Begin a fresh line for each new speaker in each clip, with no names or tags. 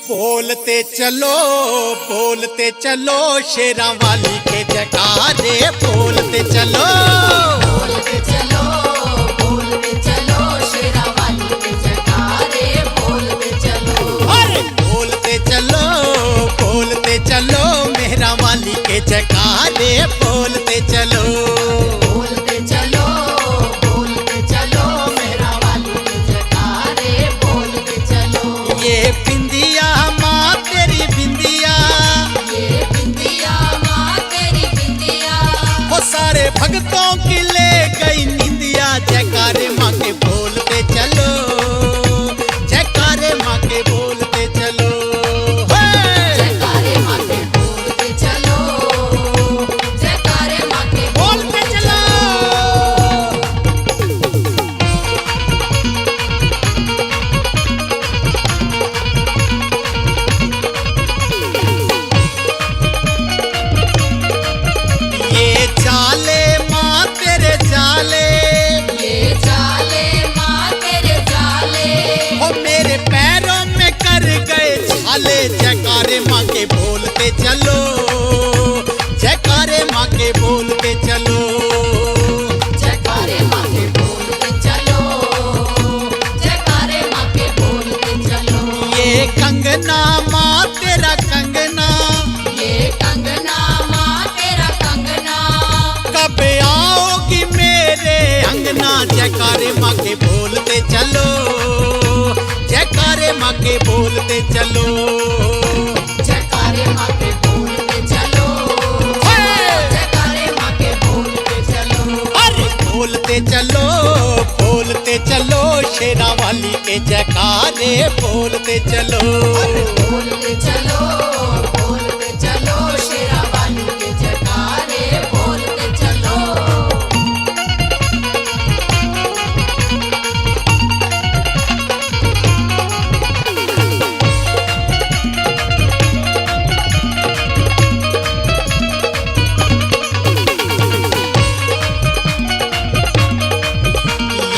बोलते चलो शेरा वाली के जयकारे बोलते चलो।
बोलते चलो शेरा वाली के जयकारे बोलते चलो।
अरे बोलते चलो मेहरा वाली के जयकारे बोलते चलो।
बोलते चलो मेहरा वाली के जयकारे बोलते चलो।
ये बिंदिया माँ तेरी बिंदिया,
ये बिंदिया माँ तेरी बिंदिया,
वो सारे भक्तों की ले गई निंदिया। जयकारे माँ के बोलते चलो, जयकारे माँ के बोलते चलो।
जयकारे माँ के बोलते चलो, जयकारे माँ के
बोलते चलो। ये जाले माँ तेरे जाले,
ये जाले माँ तेरे जाले,
वो मेरे पैरों में कर गए छाले। जयकारे माँ के बोलते चलो, जयकारे माँ के बोलते चलो।
जयकारे माँ के बोलते चलो, जयकारे माँ के बोलते चलो।
ये कंगना माँ तेरा कंगना,
ये कंगना माँ तेरा कंगना,
कब आओगी मेरे अंगना। जयकारे माँ के बोलते चलो, जयकारे माँ के बोलते चलो।
जयकारे माँ के बोलते चलो, जयकारे माँ के बोलते चलो।
अरे बोलते चलो शेरा वाली के जयकारे बोलते चलो।
बोलते चलो शेरा वाली के जयकारे बोलते चलो।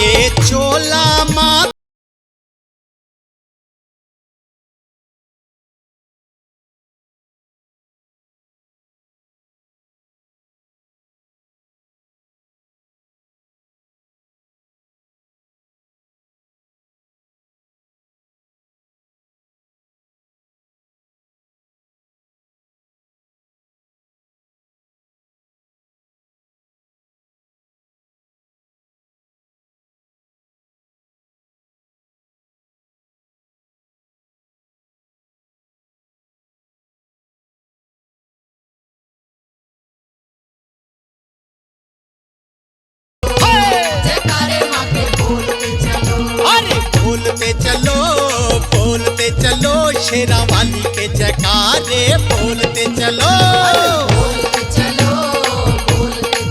ये चोला माँ
जयकारे माँ के बोलते चलो।
अरे बोलते चलो शेरा वाली के जयकारे बोलते चलो।
बोलते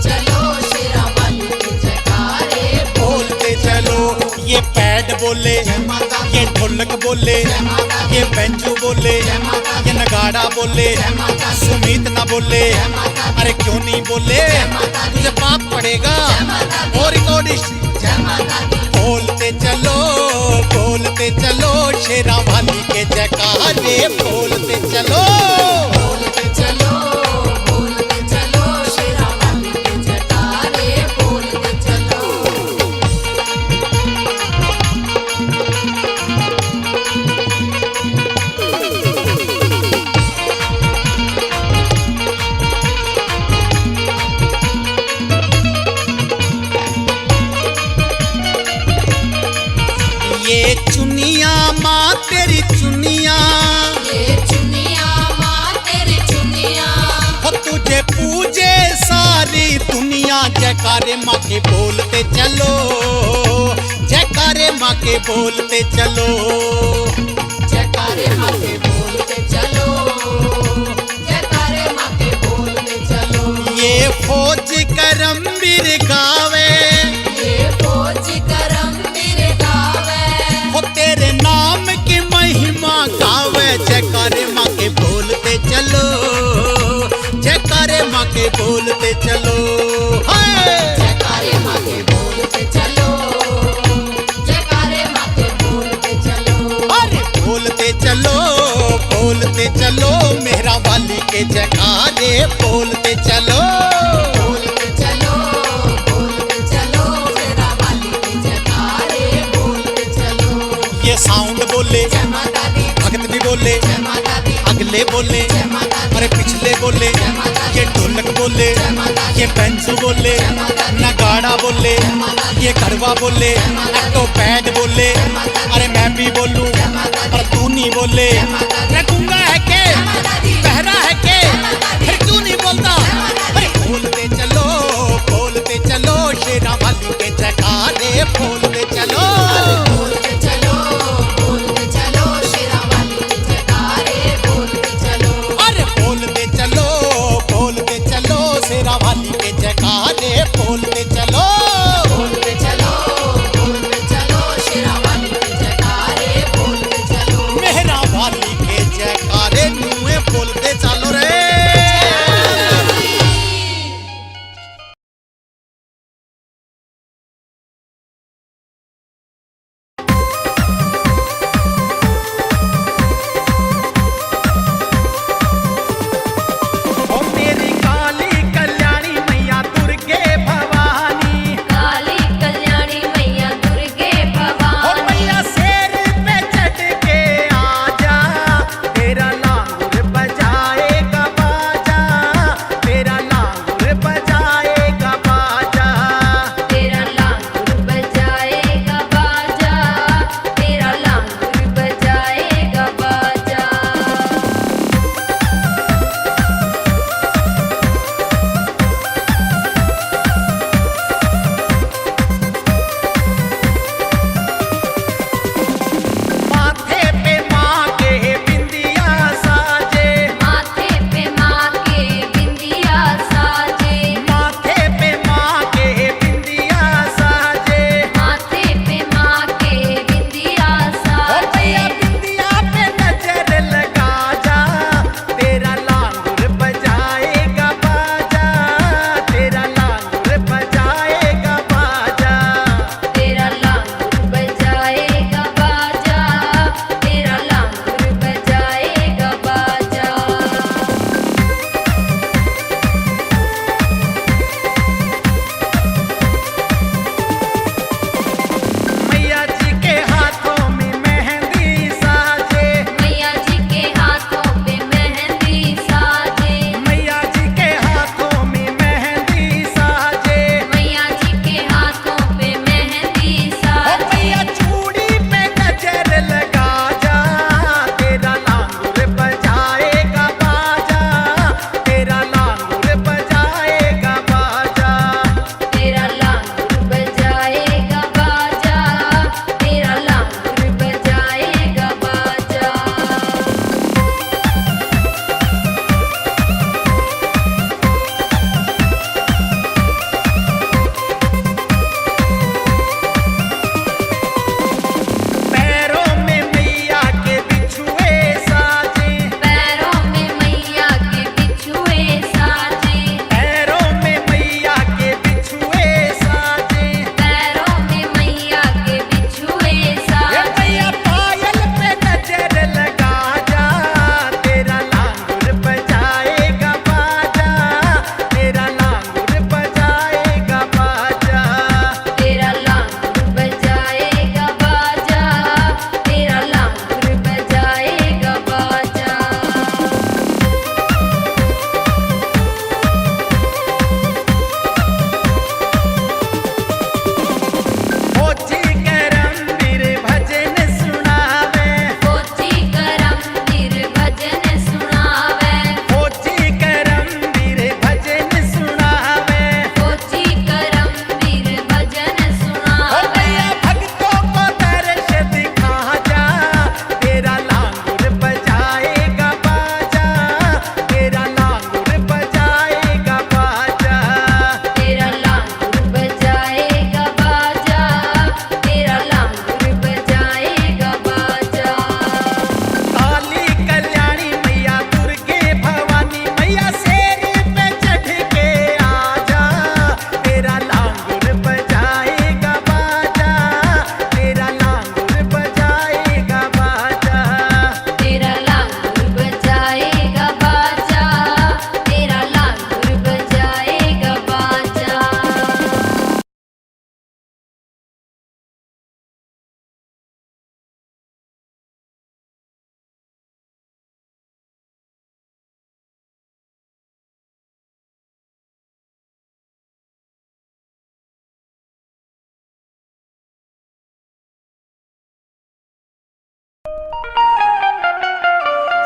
चलो शेरा वाली के जयकारे
बोलते चलो। ये पैड बोले, ये ढोलक बोले, ये बेंजू बोले, ये नगाड़ा बोले, सुमित ना बोले। अरे क्यों नहीं बोले, तुझे पाप पड़ेगा। और रिकॉर्डिस्ट बोलते चलो शेरा वाली के जयकारे बोलते चलो।
बोलते चलो शेरा वाली के जयकारे बोलते चलो।
ये चुनिया माँ तेरी चुनिया,
ये चुनिया माँ तेरी चुनिया,
हो तुझे पूजे सारी दुनिया। जयकारे माँ के बोलते चलो, जयकारे माँ के बोलते चलो।
जयकारे माँ के बोलते चलो, जयकारे माँ के बोलते चलो।
ये फौज करमबीर गावे,
ये फौज करमबीर गावे,
हो तेरे नाम की महिमा गावे। जयकारे माँ के बोलते चलो, जयकारे माँ के बोलते चलो।
जयकारे माँ के बोलते चलो, जयकारे माँ के बोलते चलो।
अरे बोलते चलो चलो, मेहरा वाली के जयकारे बोलते चलो।
बोलते चलो, बोलते चलो, शेरा वाली के जयकारे बोलते चलो।
ये साउंड बोले,
जय माता दी,
भगत भी बोले,
जय माता दी,
अगले बोले,
जय माता दी,
अरे पिछले बोले,
जय माता दी,
ये ढोलक बोले,
जय माता दी,
ये बैंजो बोले,
जय माता दी,
नगाड़ा बोले,
जय माता दी,
ये गढ़वा बोले,
माता दी,
तो पैड बोले,
जय माता दी,
अरे मैं भी बोलूं
जय माता दी,
पर तू नहीं बोले।
जय माता दी,
अरे गूंगा है के,
जय माता दी,
बहरा है के,
जय माता दी,
फिर क्यों नहीं बोलता?
जय माता दी,
अरे बोलते चलो, बोलते चलो, शेरा वाली के जयकारे बोलते चलो।
बोलते चलो, बोलते चलो, शेरा वाली के जयकारे बोलते चलो।
अरे बोलते चलो, बोलते चलो, शेरा वाली के जयकारे बोलते चलो।
बोलते चलो, बोलते चलो, शेरा वाली के जयकारे बोलते चलो।
मेहरा वाली के जयकारे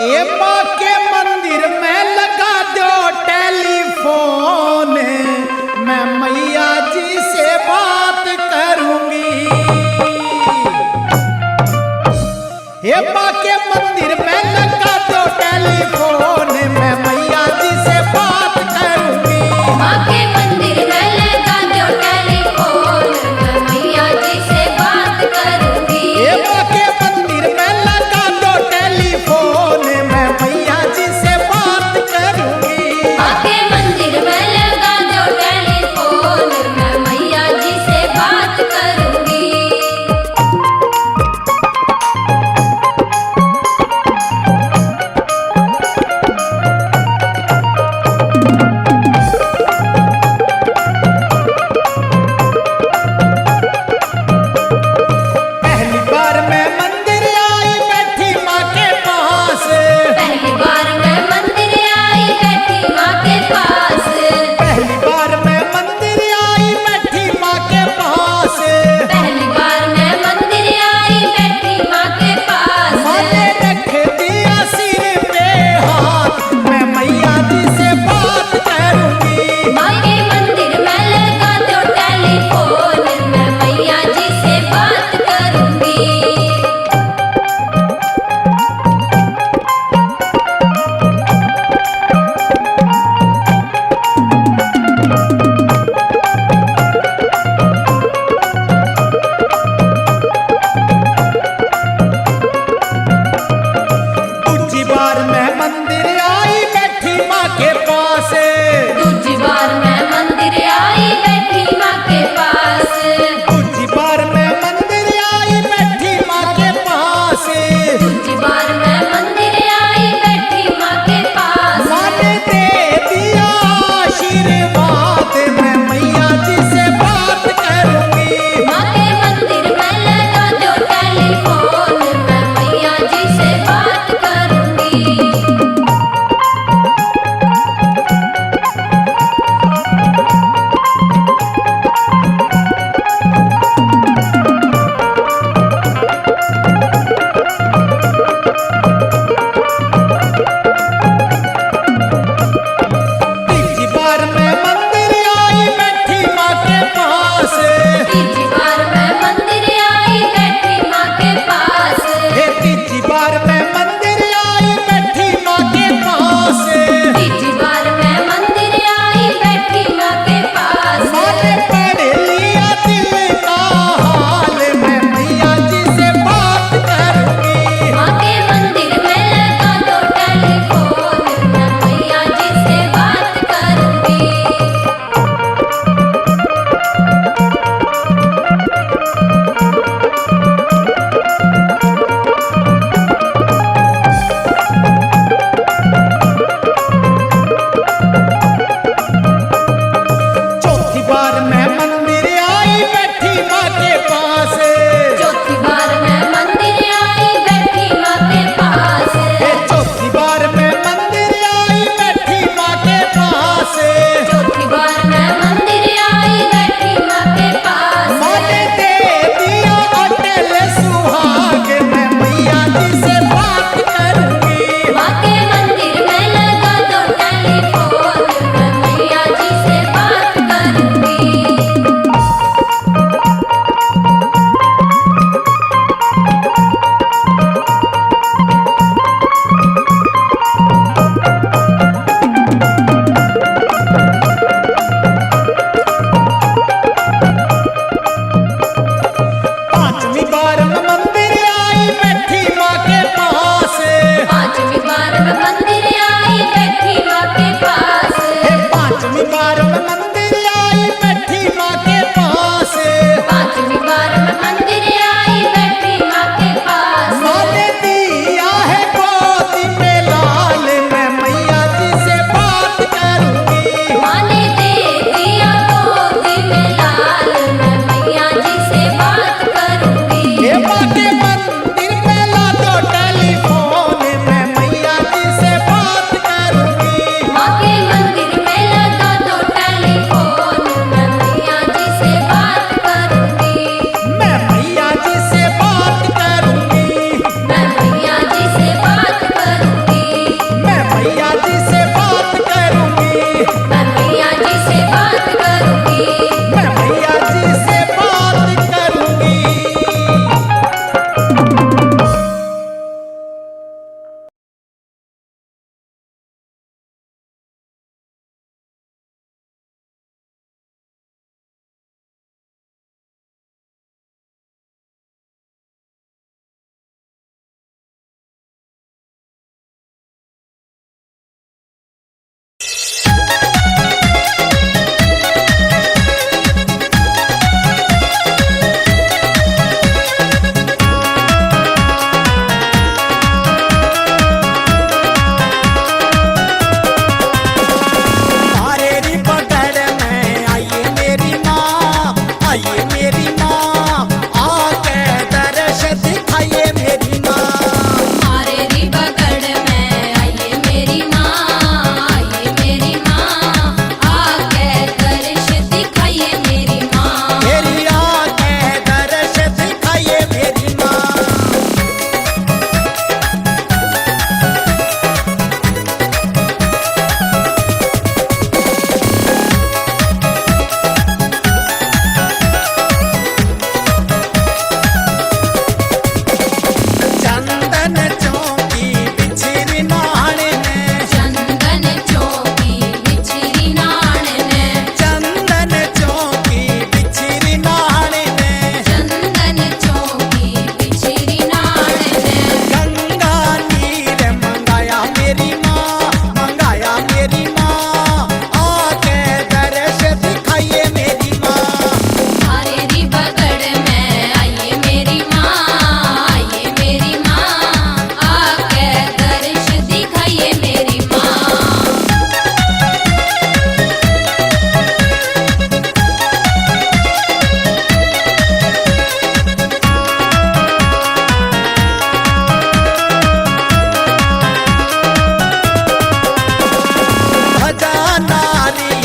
ए माँ के मंदिर में लगा दो टेलीफोन, मैं मैया जी से बात करूंगी। ए माँ के मंदिर में लगा दो टेलीफोन, मैं मैया जी से बात करूंगी।
माँ के मंदिर में लगा दो टेलीफोन, मैं मैया जी से बात करूंगी।
ए माँ के मंदिर में लगा दो टेलीफोन, मैं मैया जी से बात करूंगी।
माँ के मंदिर में लगा दो टेलीफोन, मैं मैया जी से बात करूंगी।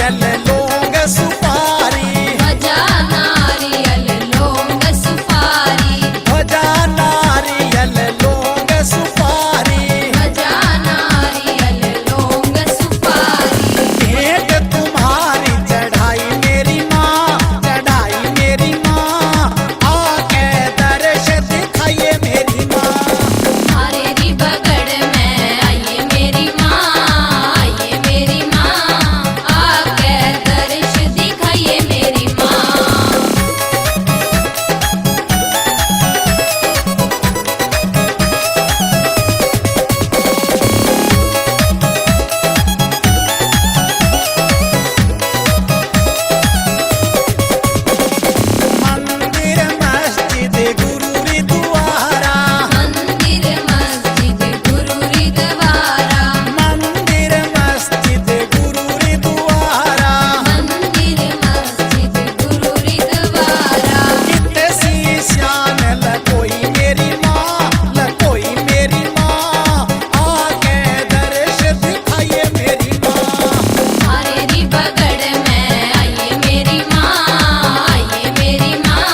नारियल लौंग सुपारी,
भजा नारियल लौंग सुपारी,
भजा नारियल लौंग सुपारी,
भजा नारियल लौंग सुपारी।
भेंट तुम्हारी चढ़ाई मेरी माँ, चढ़ाई मेरी माँ, आके दर्श दिखाइए मेरी माँ।
तुम्हारे री बगड़ में आइए मेरी माँ, आइए मेरी माँ, आके दर्श दिखाइए मेरी माँ।
मंदिर मस्जिद गुरुरी द्वारा,
मंदिर मस्जिद गुरुरी द्वारा,
मंदिर मस्जिद गुरुरी द्वारा,
मंदिर मस्जिद गुरुरी द्वारा।
कितने शीशान लकोई मेरी माँ, लकोई मेरी माँ, आके दर्श दिखाइए मेरी माँ।
तुम्हारे री बगड़ में आइए मेरी माँ, आइए मेरी माँ,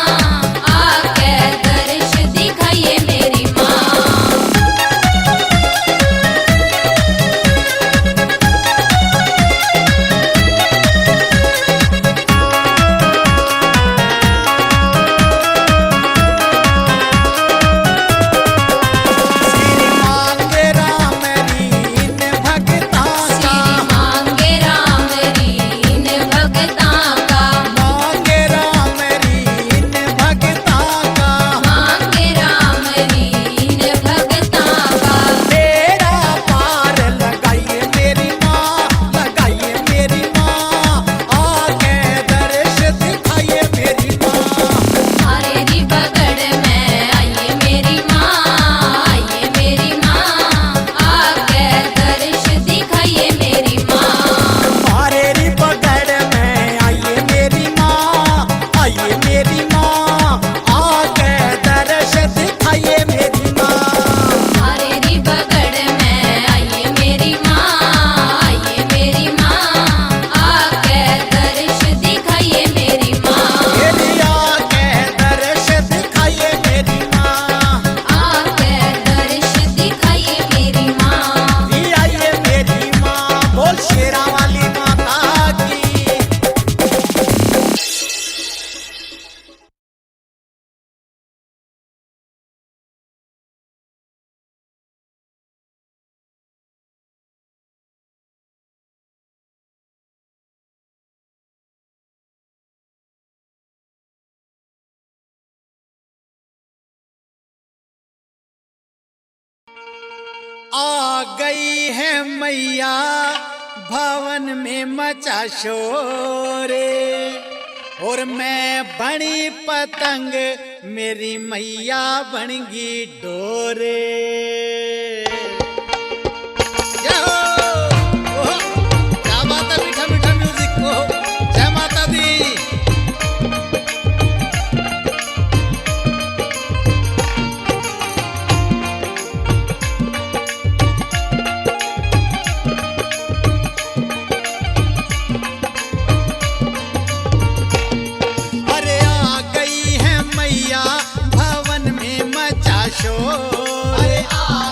आके दर्श दिखाइए मेरी माँ।
श्री मांगे राम रीन भगता
श्री
का,
मांगे राम रीन भगता का,
मांगे राम रीन भगता का,
मांगे राम रीन भगता का।
बेड़ा पार लगाइए मेरी माँ, लगाइए मेरी माँ, आके दर्श दिखाइए मेरी माँ।
तुम्हारे री बगड़ में आइए मेरी माँ, आइए मेरी माँ, आके दर्श दिखाइए मेरी माँ।
तुम्हारे री पकड़ में आइए मेरी माँ, आइए मेरी माँ, आके दर्श दिखाइए मेरी माँ।
तुम्हारे री बगड़ में आइए मेरी माँ, आइए मेरी माँ, आके दर्श दिखाइए मेरी माँ।
मेरी आके दर्श दिखाइए मेरी माँ,
आके दर्श दिखाइए मेरी माँ।
भी आइए मेरी माँ, बोल शेरा वाली माता की। आ गई है मैया भवन में मचा शोरे, और मैं बनी पतंग मेरी मैया बनगी डोरे। जय हो! ओहो! क्या बात है, मीठा मीठा म्यूजिक। ओहो! जय माता दी। अरे आ गई है मैया भवन में मचा शोर,
अरे आ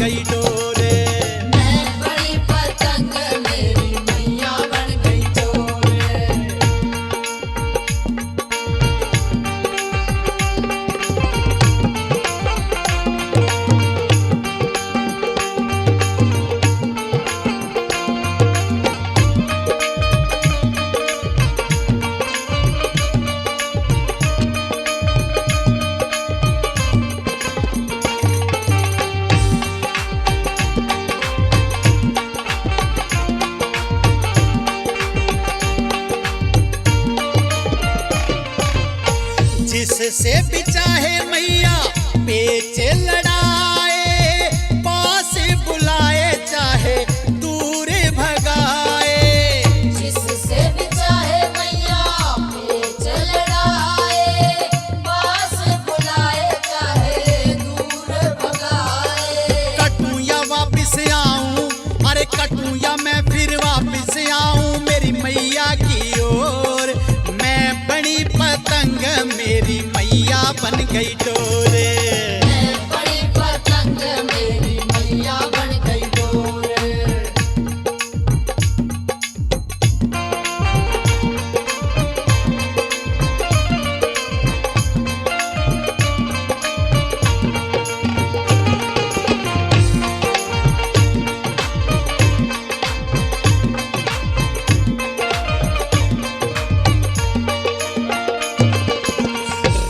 गई डोरे।
मैं बड़ी पतंग मेरी मैया बन गई डोरे।
जिससे भी चाहे मैया पेच लड़ाए, पास बुलाए चाहे दूर भगाए।
जिससे भी चाहे मैया पेच लड़ाए, पास बुलाए चाहे दूर भगाए।
कटूं या वापिस आऊं, अरे कटूं या मैं फिर वापिस आऊं मेरी मैया की ओर। मैं बड़ी पतंग मेरी मैया बन गई डोरे।
मैं बड़ी पतंग मेरी मैया बन गई डोरे।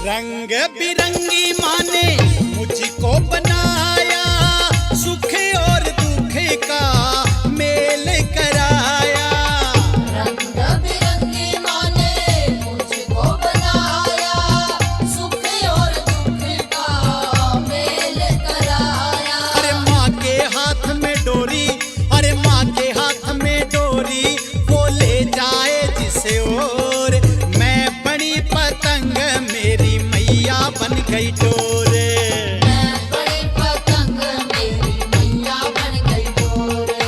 रंग बिरंगी माँ ने मुझको बनाया, सुख और दुख का मेल कराया।
रंग बिरंगी माँ ने मुझको बनाया, सुख और दुख का मेल कराया।
अरे माँ के हाथ में डोरी, अरे माँ के हाथ में डोरी, वो ले जाए जिसे और। मैं बड़ी पतंग मेरी मैया बन गई डोरे।
मैं बड़ी पतंग मेरी मैया बन गई डोरे।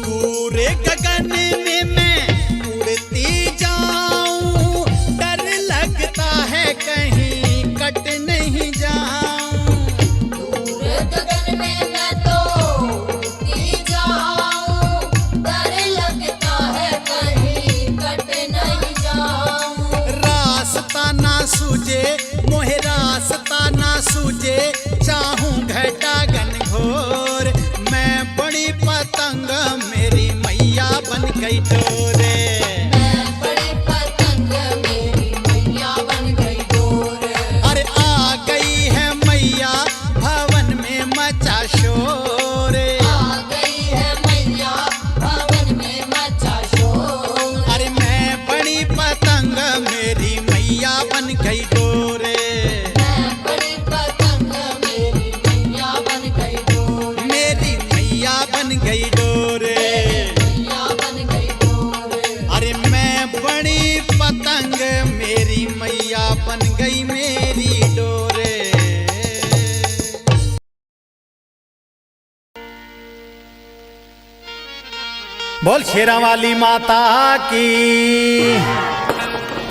पूरे गगन में मैं उड़ती जाऊं, डर लगता है कहीं कट नहीं जाऊं।
दूर गगन में मैं तो उड़ती जाऊं, डर लगता है कहीं कट नहीं जाऊं।
रास्ता ना सूझे मोहे, रास्ता ना सूझे, चाहूं घटा घनघोर। मैं बड़ी पतंग मेरी मैया बन गई डोरे।
मैं बड़ी पतंग मेरी मैया बन गई डोरे।
अरे आ गई है मैया भवन में मचा शोर।
आ गई है मैया भवन में मचा शोर।
अरे मैं बड़ी पतंग मेरी मैया बन गई डोरे।
मैं बड़ी पतंग मेरी मैया बन गई डोरे।
मेरी मैया बन गई डोरे।
मैया बन गई डोरे।
अरे मैं बड़ी पतंग मेरी मैया बन गई मेरी डोरे। बोल शेरा वाली माता की।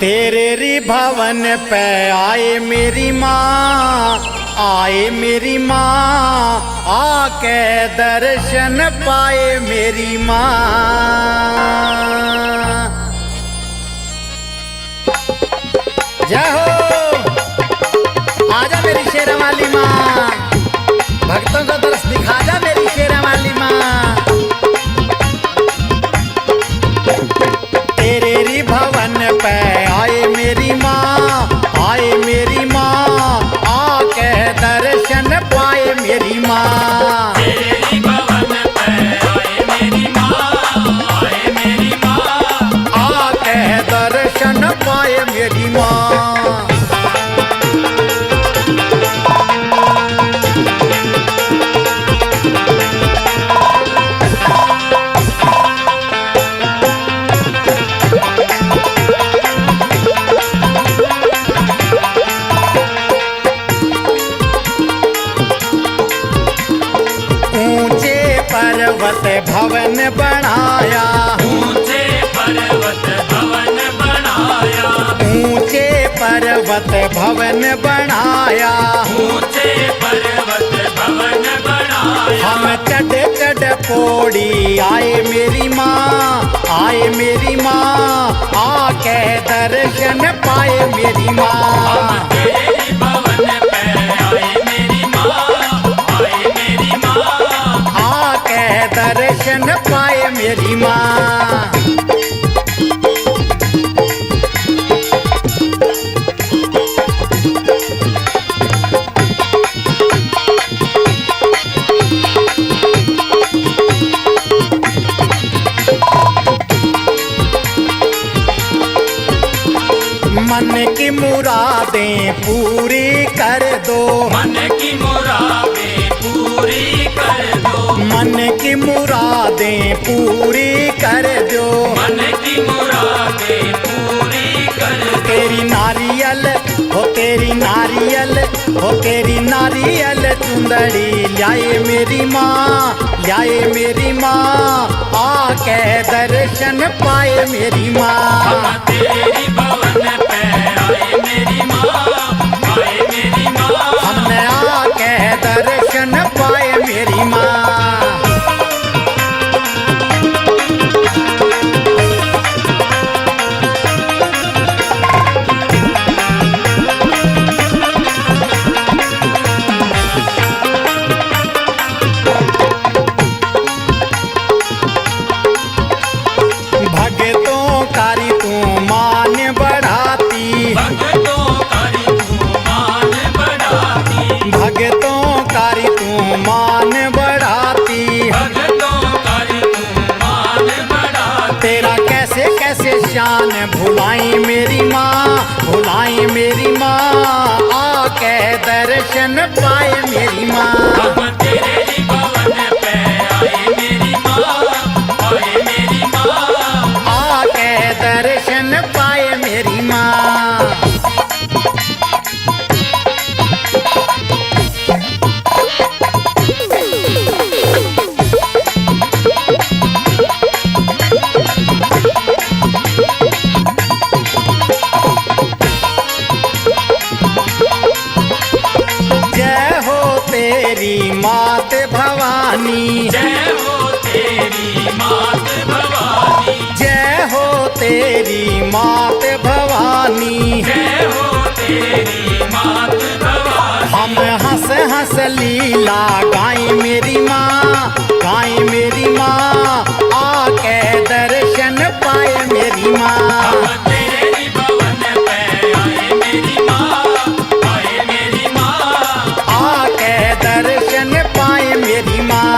तेरे री भवन पे आए मेरी माँ, आए मेरी माँ, आके दर्शन पाए मेरी माँ। जय हो, आजा मेरी शेरा वाली माँ, भक्तों को दर्श दिखा जा मेरी शेरा वाली माँ। तेरे री भवन पे आए मेरी माँ, आए मेरी माँ, आके दर्शन पाए मेरी माँ।
तेरी भवन पे आए मेरी माँ, आए मेरी माँ,
आके दर्शन पाए मेरी माँ। पर्वत भवन बनाया,
ऊंचे पर्वत भवन बनाया,
ऊंचे पर्वत भवन बनाया।
ऊंचे पर्वत भवन बनाया।
हम चढ़ चढ़ पौड़ी आए मेरी माँ, आए मेरी माँ, आके दर्शन पाए मेरी माँ।
तेरी भवन पे आए मेरी माँ, आए मेरी माँ,
आके दर्शन पाए मेरी माँ। मन की मुरादें पूरी कर दो,
मन की मुरादें पूरी कर दो,
मन की मुरादें पूरी कर दो।
मन की मुरादें पूरी कर दो।
तेरी नारियल हो, तेरी नारियल हो, तेरी नारियल चुंदड़ी लाए मेरी माँ, लाए मेरी माँ, आके दर्शन पाए मेरी माँ।
तेरी भवन पे आए मेरी माँ, आए मेरी माँ,
हमने आके दर्शन पाए मेरी माँ। भगतों कारी तू मान बढ़ाती,
भगतों कारी तू मान बढ़ाती,
भगतों कारी तू मान बढ़ाती।
भगतों कारी तू मान बढ़ाती।
तेरा कैसे कैसे शान भुलाई मेरी माँ, भुलाई मेरी माँ, आके दर्शन पाए मेरी माँ।
हम तेरे भवन पे आए मेरी माँ, आए मेरी माँ,
आके दर्शन पाए मेरी माँ। जय हो तेरी मात भवानी,
जय हो तेरी मात भवानी,
जय हो तेरी मात भवानी।
जय हो तेरी मात भवानी।
हम हंस हंस लीला गाई मेरी माँ, गाई मेरी माँ, आके दर्शन पाए मेरी माँ।
हम तेरी भवन पे आए मेरी माँ, आए मेरी माँ,
आके दर्शन पाए मेरी माँ।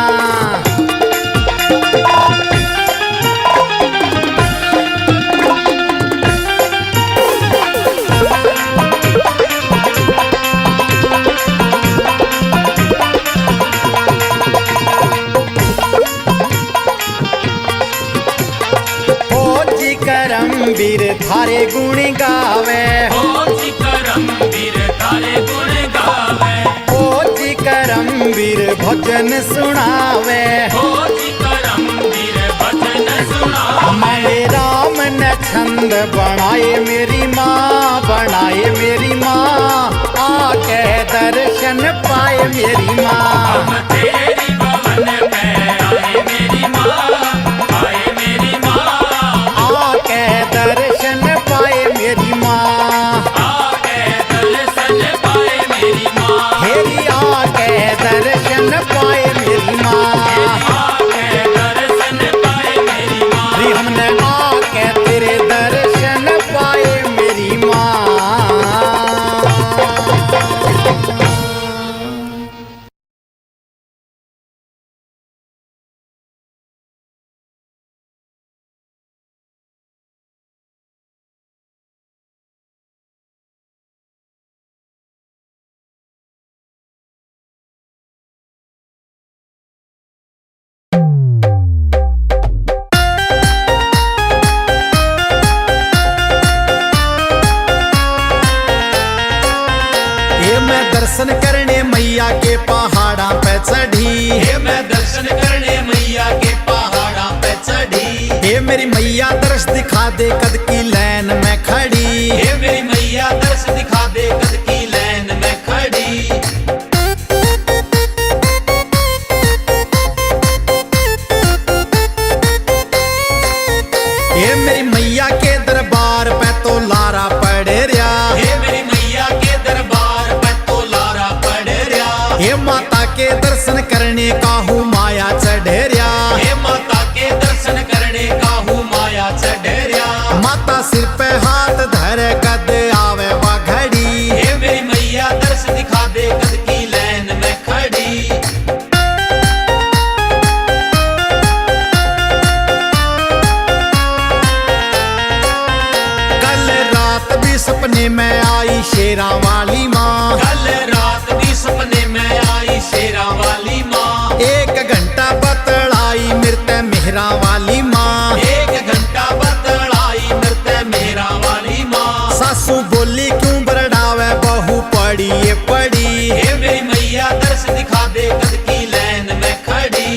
फौजी करमवीर थारे गुण गावे,
फौजी करमवीर तारे गुण गावे,
फौजी करमवीर भजन सुनावे।
फौजी करमवीर भजन सुनावे।
मैंने राम ने छंद बनाए मेरी माँ, बनाए मेरी माँ, आके दर्शन पाए मेरी माँ।
हम तेरी भवन पे आए मेरी माँ, आए मेरी माँ,
आके दर्शन पाए मेरी माँ।
आके दर्शन पाए मेरी माँ,
हेरी आके दर्शन पाए मेरी माँ।
आके दर्शन पाए मेरी माँ।
री हमने आके तेरे दर्शन पाए मेरी माँ। दर्शन करने मैया के पहाड़ा पे चढ़ी,
हे मैं दर्शन करने मैया
मैया दर्श दिखा दे कद की लाइन में खड़ी।
हे मेरी मैया दर्श दिखा दे कद की लाइन में खड़ी।
हे मेरी मैया के दरबार पे तो लारा पड़ रहा।
हे मेरी मैया के दरबार पे तो लारा पड़ रहा।
हे माता के दर्शन करने का हूँ माया चढ़ रहा।
हे माता के दर्शन करने का हूँ माया चढ़ रहा।
माता सिर पे हाथ धर कद आवे वा घड़ी।
हे मेरी मैया दर्श दिखा दे कद की लाइन में खड़ी।
कल रात भी सपने में आई शेरा वाली माँ।
कल रात भी सपने में आई शेरा वाली माँ।
1 घंटा बतलाई मृत मेहरा वाली माँ।
1 घंटा बतलाई मृत मेरा वाली माँ।
सासू बोली क्यों बरडावे बहू पड़ी ये पड़ी।
हे मेरी मैया दर्श दिखा दे कद की लाइन में खड़ी।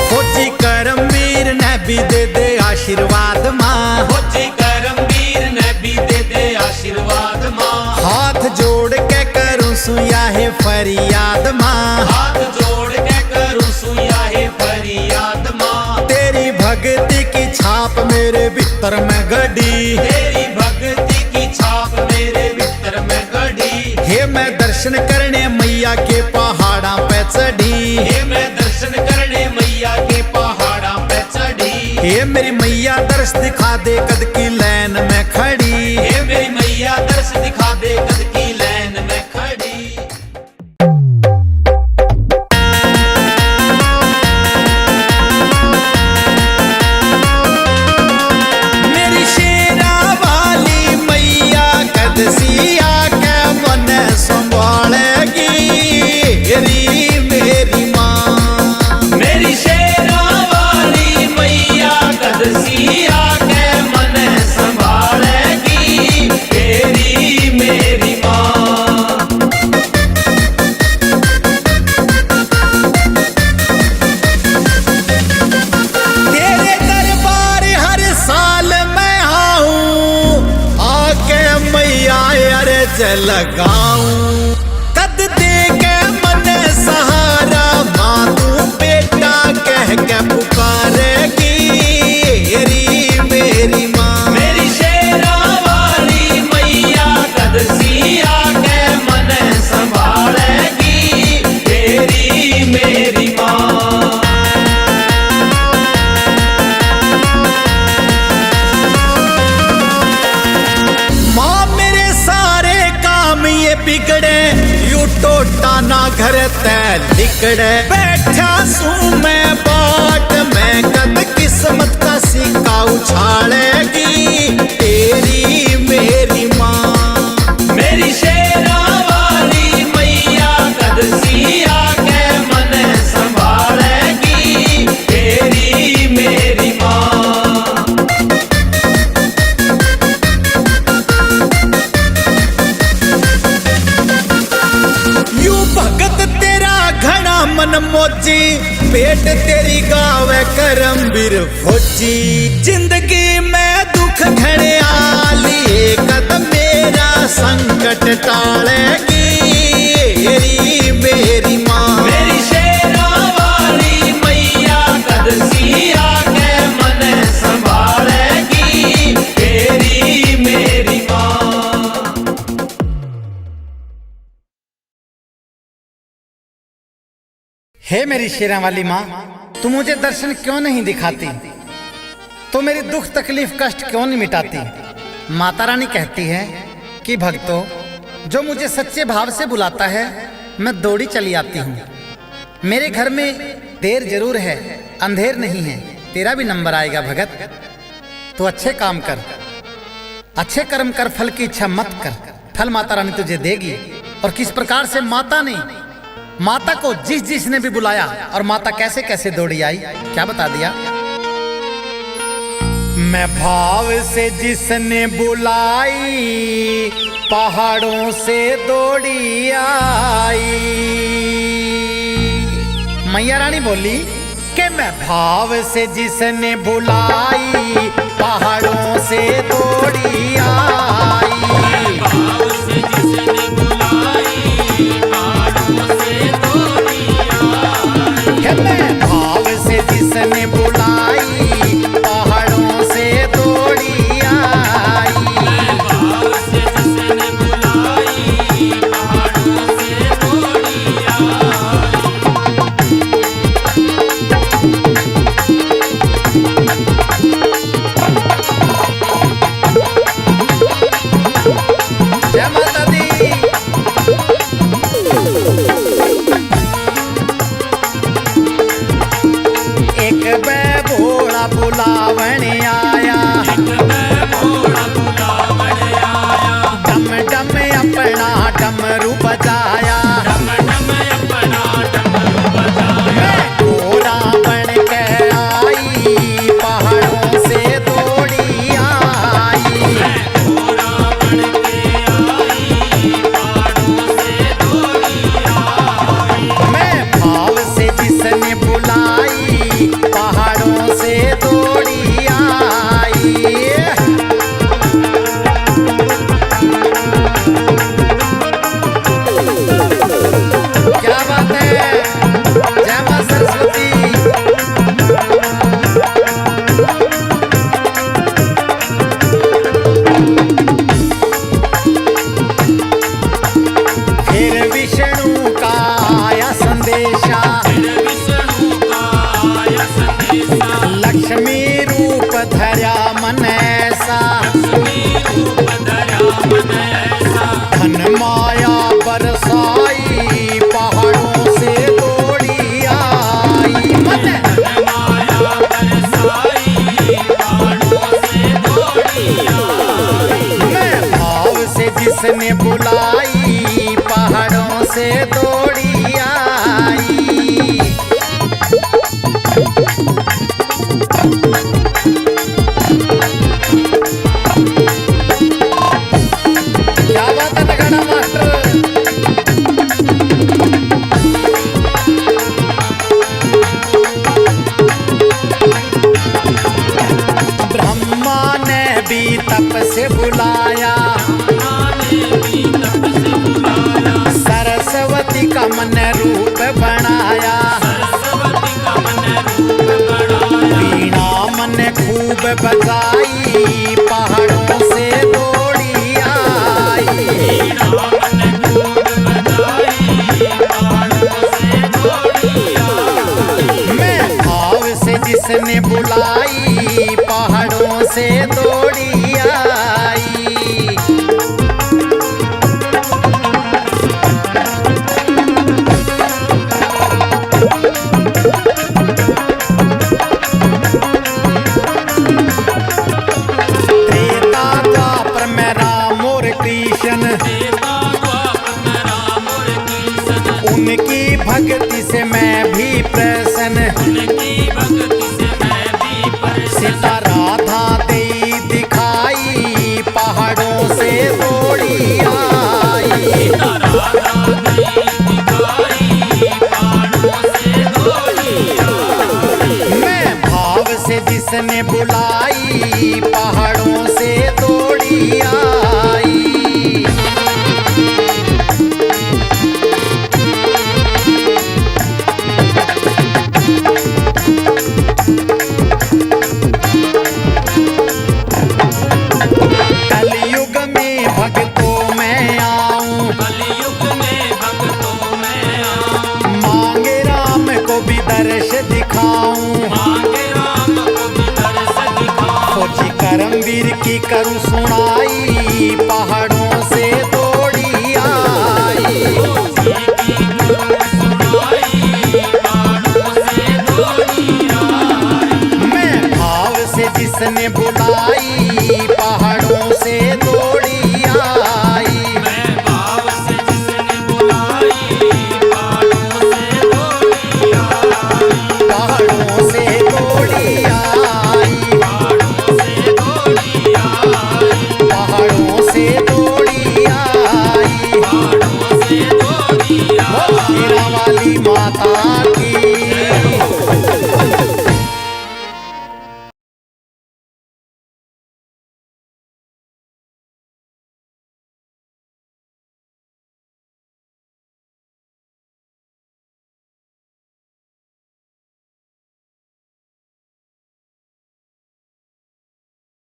फौजी करमवीर ने भी दे दे आशीर्वाद माँ।
फौजी करमवीर ने भी दे दे आशीर्वाद माँ।
हाथ जोड़ के करूं सुया है फरियाद माँ।
हाथ जोड़ के करूं सुया है फरियाद माँ।
तेरी भक्ति की छाप मेरे भीतर में गड़ी।
तेरी भक्ति की छाप मेरे भीतर में गड़ी।
हे मैं दर्शन करने मैया के पहाड़ा पे चढ़ी।
हे मैं दर्शन करने मैया के पहाड़ा पे चढ़ी।
हे मेरी मैया दर्श दिखा दे कद की लाइन में खड़ी।
हे मेरी मैया दर्श दिखा दे कद की लाइन में खड़ी।
मेरी शेरा वाली मैया कद सिया के मन संभालेगी। री मेरी माँ।
मेरी शेरा वाली मैया कद सिया के मन संभालेगी। तेरी मेरी माँ।
तेरे दरबार हर साल मैं आऊं। आके मैया अर्ज लगाऊं। कद दे के मन सहारा माँ तू बेटा कह के पुकारेगी। री मेरी माँ।
मेरी शेरा वाली मैया कद सिया के मन संभालेगी। तेरी मेरी माँ।
माँ मेरे सारे काम ये बिगड़े यू टोटा ना घर तय लिकड़े। बैठा सू मैं बाट में कद किस्मत का सिक्का उछालेगी। तेरी मेरी माँ।
मेरी शेरा वाली मैया कद सिया के मन संभालेगी। तेरी मेरी माँ।
यू भगत तेरा घना मन मोजी। पेट तेरी गावे करमवीर फौजी। जिंदगी में दुख घड़े आली कदम मेरा संकट टालेगी। री मेरी माँ।
मेरी शेरा वाली मैया कद सिया के मन संभालेगी। तेरी मेरी माँ।
हे मेरी शेरा वाली माँ, तू मुझे दर्शन क्यों नहीं दिखाती? तो मेरी दुख तकलीफ कष्ट क्यों नहीं मिटाती? माता रानी कहती है कि भक्तों, जो मुझे सच्चे भाव से बुलाता है मैं दौड़ी चली आती हूँ। मेरे घर में देर जरूर है, अंधेर नहीं है। तेरा भी नंबर आएगा भगत। तो अच्छे काम कर, अच्छे कर्म कर, फल की इच्छा मत कर। फल माता रानी तुझे देगी। और किस प्रकार से माता को जिस जिसने भी बुलाया और माता कैसे कैसे दौड़ी आई, क्या बता दिया। मैं भाव से जिसने बुलाई पहाड़ों से दौड़ी आई। मैया रानी बोली कि मैं भाव से जिसने बुलाई पहाड़ों से दौड़ी आई।
भाव से जिसने बुलाई पहाड़ों से दौड़ी आई।
कि मैं भाव से जिसने बुलाई पहाड़ों से दौड़ी आई।
भाव से जिसने बुलाई पहाड़ों से दौड़ी आई।
जय माता दी। एक भोला बुलावन आया,
भोला बुलावन आया।
डम डम अपना डमरू बजाया।
डम डम अपना डमरू बजाया।
मैं घोड़ा बन के आई पहाड़ों से दौड़ी आई।
घोड़ा बन के आई पहाड़ों से दौड़ी आई।
मैं भाव से जिसने बुलाई पहाड़ों से दौड़ी आई। क्या बात है, जय मां सरस्वती। फिर विष्णु का आया संदेशा,
विष्णु का आया संदेशा।
लक्ष्मी रूप धरा मन ऐसा।
लक्ष्मी रूप धरा मन ऐसा।
धन माया बरसाई पहाड़ों से दौड़ी आई। मन
माया बरसाई पहाड़ों से दौड़ी आई।
मैं भाव से जिसने बुलाई पहाड़ों से दौड़ी आई। क्या बात है नगाड़ा मास्टर। ब्रह्मा ने भी तप से बुलाया,
भी तप से बुलाया।
सरस्वती का मन रूप बनाया।
सरस्वती का मन रूप बनाया।
वीणा मन खूब बजाई पहाड़ों से दौड़ी आई।
मन खूब बजाई पहाड़ों से दौड़ी आई।
मैं भाव से जिसने बुलाई पहाड़ों से दौड़ी आई। त्रेता द्वापर में राम और कृष्ण,
देवता द्वापर में राम और कृष्ण।
उनकी भक्ति से मैं भी प्रसन्न।
उनकी भक्ति से मैं भी प्रसन्न।
सीता राधा दे दिखाई पहाड़ों से दौड़ी आई।
राधा दी दिखाई पहाड़ों से दौड़ी आई।
मैं भाव से जिसने बुलाई पहाड़ों से दौड़ी आई। कलयुग में भक्तों में आऊं,
कलयुग में भक्तों में आऊं।
मांगे राम को भी दर्श दिखाऊं।
मांगे राम को भी दर्श दिखाऊं।
फौजी करमवीर की करूं सुना